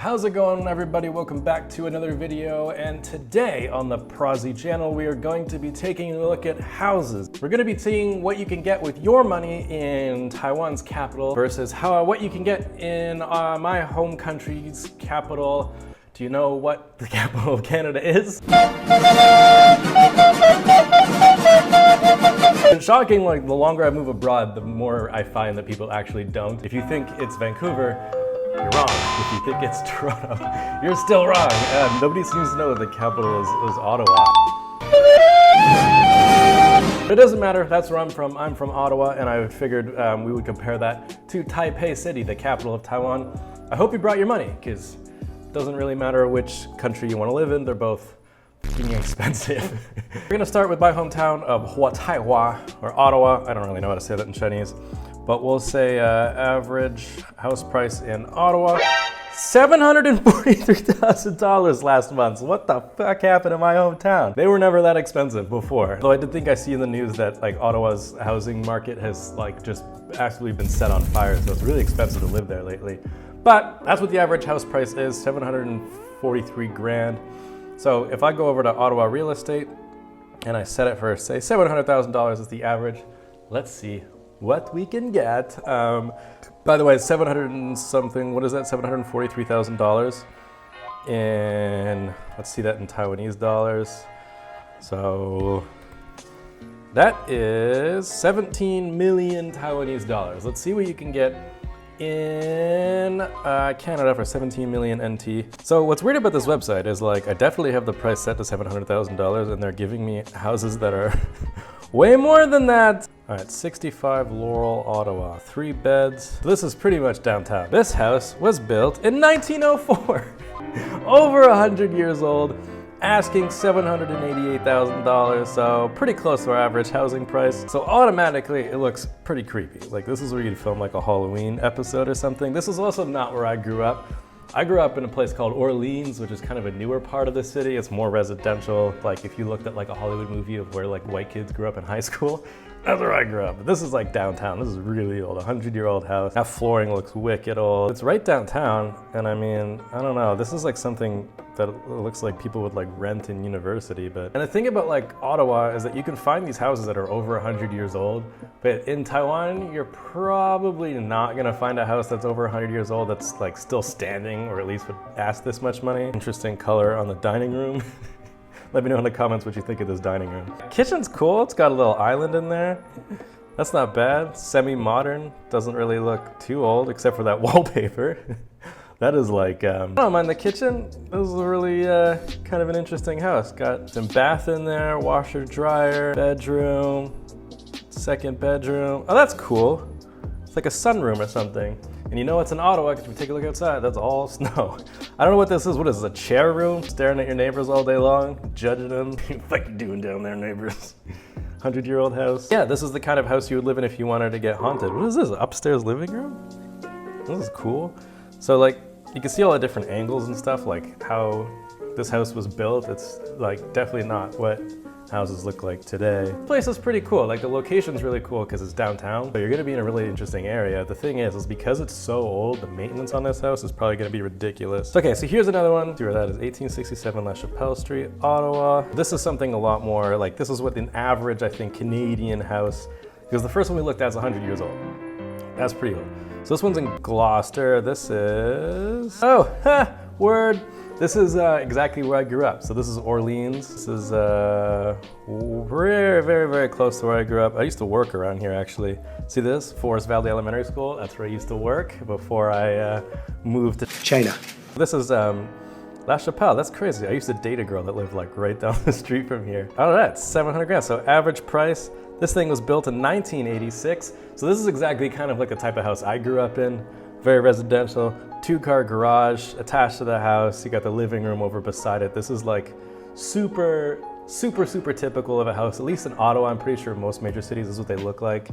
How's it going, everybody? Welcome back to another video, and today on the Prozzy channel we are going to be taking a look at houses. We're going to be seeing what you can get with your money in Taiwan's capital versus what you can get in my home country's capital. Do you know what the capital of Canada is? It's shocking, like the longer I move abroad, the more I find that people actually don't. If you think it's Vancouver, you're wrong. If you think it's Toronto, you're still wrong. Nobody seems to know that the capital is Ottawa. But it doesn't matter, that's where I'm from. I'm from Ottawa, and I figured we would compare that to Taipei City, the capital of Taiwan. I hope you brought your money, because it doesn't really matter which country you want to live in, they're both freaking expensive. We're gonna start with my hometown of Taiwan, or Ottawa. I don't really know how to say that in Chinese. But we'll say average house price in Ottawa, $743,000 last month. What the fuck happened in my hometown? They were never that expensive before. Though I did think I see in the news that like Ottawa's housing market has like just actually been set on fire, so it's really expensive to live there lately. But that's what the average house price is, 743 grand. So if I go over to Ottawa real estate and I set it for say $700,000 is the average, let's see what we can get. By the way, 700 and something, what is that? $743,000 in, let's see that in Taiwanese dollars. So that is 17 million Taiwanese dollars. Let's see what you can get in Canada for 17 million NT. So what's weird about this website is like, I definitely have the price set to $700,000 and they're giving me houses that are way more than that. All right, 65 Laurel, Ottawa, 3 beds. This is pretty much downtown. This house was built in 1904, over 100 years old, asking $788,000, so pretty close to our average housing price. So automatically it looks pretty creepy. Like this is where you'd film like a Halloween episode or something. This is also not where I grew up. I grew up in a place called Orleans, which is kind of a newer part of the city. It's more residential. Like if you looked at like a Hollywood movie of where like white kids grew up in high school, that's where I grew up. But this is like downtown. This is really old, 100-year-old house. That flooring looks wicked old. It's right downtown, and I mean, I don't know. This is like something that looks like people would like rent in university. And the thing about like Ottawa is that you can find these houses that are over 100 years old, but in Taiwan, you're probably not gonna find a house that's over 100 years old that's like still standing, or at least would ask this much money. Interesting color on the dining room. Let me know in the comments what you think of this dining room. Kitchen's cool, it's got a little island in there. That's not bad, semi-modern, doesn't really look too old except for that wallpaper. That is like, I don't mind the kitchen. This is a really kind of an interesting house. Got some bath in there, washer, dryer, bedroom, second bedroom. Oh, that's cool. It's like a sunroom or something. And you know it's in Ottawa because if you take a look outside, that's all snow. I don't know what this is. What is this, a chair room? Staring at your neighbors all day long, judging them. What the fuck you doing down there, neighbors? 100-year-old house. Yeah, this is the kind of house you would live in if you wanted to get haunted. What is this, upstairs living room? This is cool. So like, you can see all the different angles and stuff, like how this house was built. It's like definitely not what houses look like today. This place is pretty cool. Like the location's really cool because it's downtown, but you're gonna be in a really interesting area. The thing is because it's so old, the maintenance on this house is probably gonna be ridiculous. Okay, so here's another one. See where that is, 1867 La Chapelle Street, Ottawa. This is something a lot more, like this is what an average, I think, Canadian house, because the first one we looked at is 100 years old. That's pretty old. So this one's in Gloucester. This is, oh, ha, word. This is exactly where I grew up. So this is Orleans. This is very, very, very close to where I grew up. I used to work around here actually. See this? Forest Valley Elementary School. That's where I used to work before I moved to China. This is La Chapelle. That's crazy. I used to date a girl that lived like right down the street from here. Oh, that's 700 grand. So average price. This thing was built in 1986. So this is exactly kind of like the type of house I grew up in. Very residential, 2-car garage attached to the house. You got the living room over beside it. This is like super typical of a house, at least in Ottawa. I'm pretty sure most major cities is what they look like.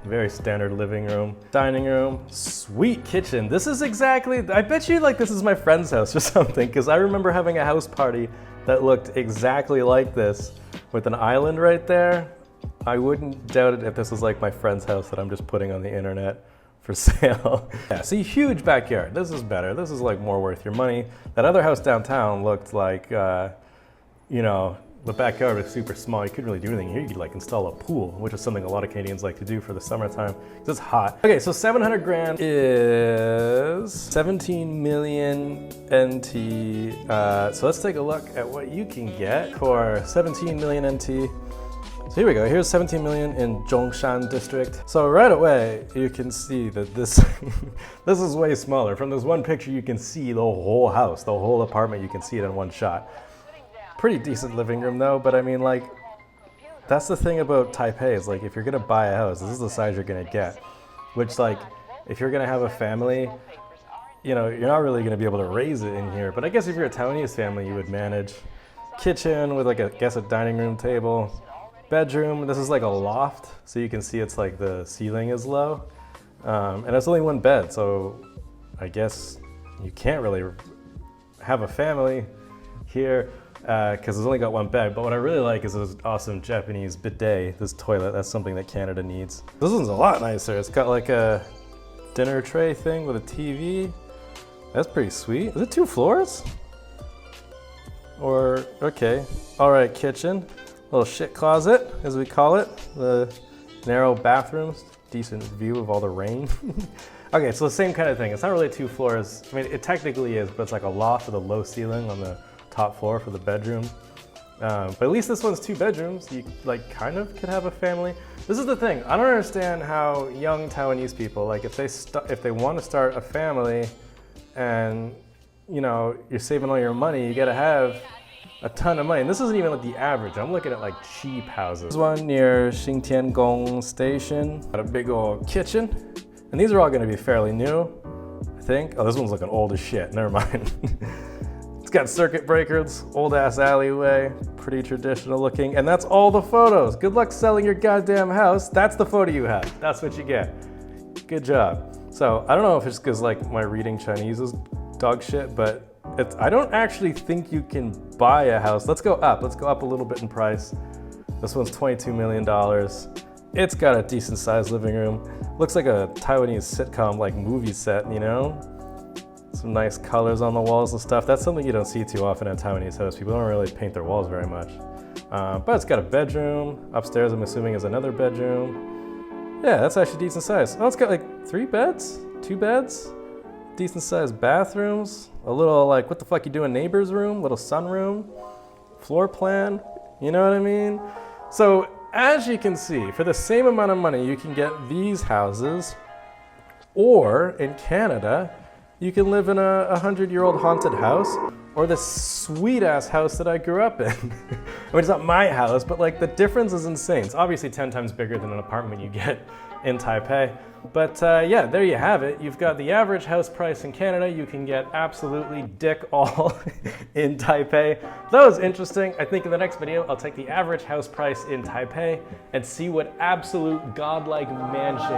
Very standard living room, dining room, sweet kitchen. This is exactly, I bet you like this is my friend's house or something, because I remember having a house party that looked exactly like this with an island right there. I wouldn't doubt it if this was like my friend's house that I'm just putting on the internet for sale. Yeah, see, huge backyard. This is better. This is like more worth your money. That other house downtown looked like, you know, the backyard was super small. You couldn't really do anything here. You could like install a pool, which is something a lot of Canadians like to do for the summertime because it's hot. Okay, so 700 grand is 17 million NT. So let's take a look at what you can get for 17 million NT. So here we go. Here's 17 million in Zhongshan district. So right away, you can see that this this is way smaller. From this one picture, you can see the whole house, the whole apartment. You can see it in one shot. Pretty decent living room though, but I mean, like, that's the thing about Taipei is like, if you're gonna buy a house, this is the size you're gonna get. Which, like, if you're gonna have a family, you know, you're not really gonna be able to raise it in here. But I guess if you're a Taiwanese family, you would manage. Kitchen with like, I guess a dining room table. Bedroom, this is like a loft, so you can see it's like the ceiling is low. And it's only one bed, so I guess you can't really have a family here because it's only got one bed. But what I really like is this awesome Japanese bidet, this toilet. That's something that Canada needs. This one's a lot nicer. It's got like a dinner tray thing with a TV. That's pretty sweet. Is it 2 floors? Or, okay. All right, kitchen. Little shit closet, as we call it. The narrow bathrooms, decent view of all the rain. Okay, so the same kind of thing. It's not really 2 floors. I mean, it technically is, but it's like a loft with a low ceiling on the top floor for the bedroom. But at least this one's 2 bedrooms. You like kind of could have a family. This is the thing. I don't understand how young Taiwanese people, like if they want to start a family, and you know you're saving all your money, you gotta have a ton of money. And this isn't even like the average. I'm looking at like cheap houses. There's one near Xingtiangong Station. Got a big old kitchen. And these are all gonna be fairly new, I think. Oh, this one's looking old as shit. Never mind. It's got circuit breakers, old ass alleyway, pretty traditional looking. And that's all the photos. Good luck selling your goddamn house. That's the photo you have. That's what you get. Good job. So I don't know if it's because like my reading Chinese is dog shit, but I don't actually think you can buy a house. Let's go up. Let's go up a little bit in price. This one's $22 million. It's got a decent sized living room. Looks like a Taiwanese sitcom like movie set, you know? Some nice colors on the walls and stuff. That's something you don't see too often at Taiwanese house. People don't really paint their walls very much. But it's got a bedroom. Upstairs, I'm assuming, is another bedroom. Yeah, that's actually decent size. Oh, it's got like 3 beds, 2 beds. Decent sized bathrooms, a little like, what the fuck you doing neighbor's room, little sunroom, floor plan, you know what I mean? So as you can see, for the same amount of money, you can get these houses, or in Canada, you can live in a 100-year-old haunted house, or this sweet ass house that I grew up in. I mean, it's not my house, but like the difference is insane. It's obviously 10 times bigger than an apartment you get in Taipei. But yeah, there you have it. You've got the average house price in Canada. You can get absolutely dick all in Taipei. That was interesting. I think in the next video, I'll take the average house price in Taipei and see what absolute godlike mansion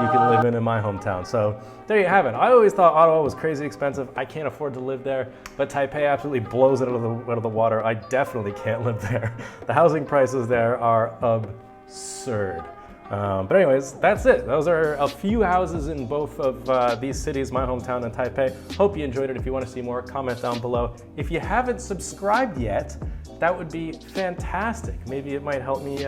you can live in my hometown. So there you have it. I always thought Ottawa was crazy expensive. I can't afford to live there, but Taipei absolutely blows it out of the water. I definitely can't live there. The housing prices there are absurd. But anyways, that's it. Those are a few houses in both of these cities, my hometown and Taipei. Hope you enjoyed it. If you want to see more, comment down below. If you haven't subscribed yet, that would be fantastic. Maybe it might help me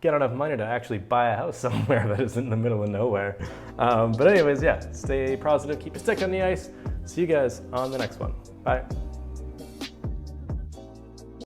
get enough money to actually buy a house somewhere that is in the middle of nowhere. But anyways, yeah, stay positive, keep your stick on the ice. See you guys on the next one. Bye.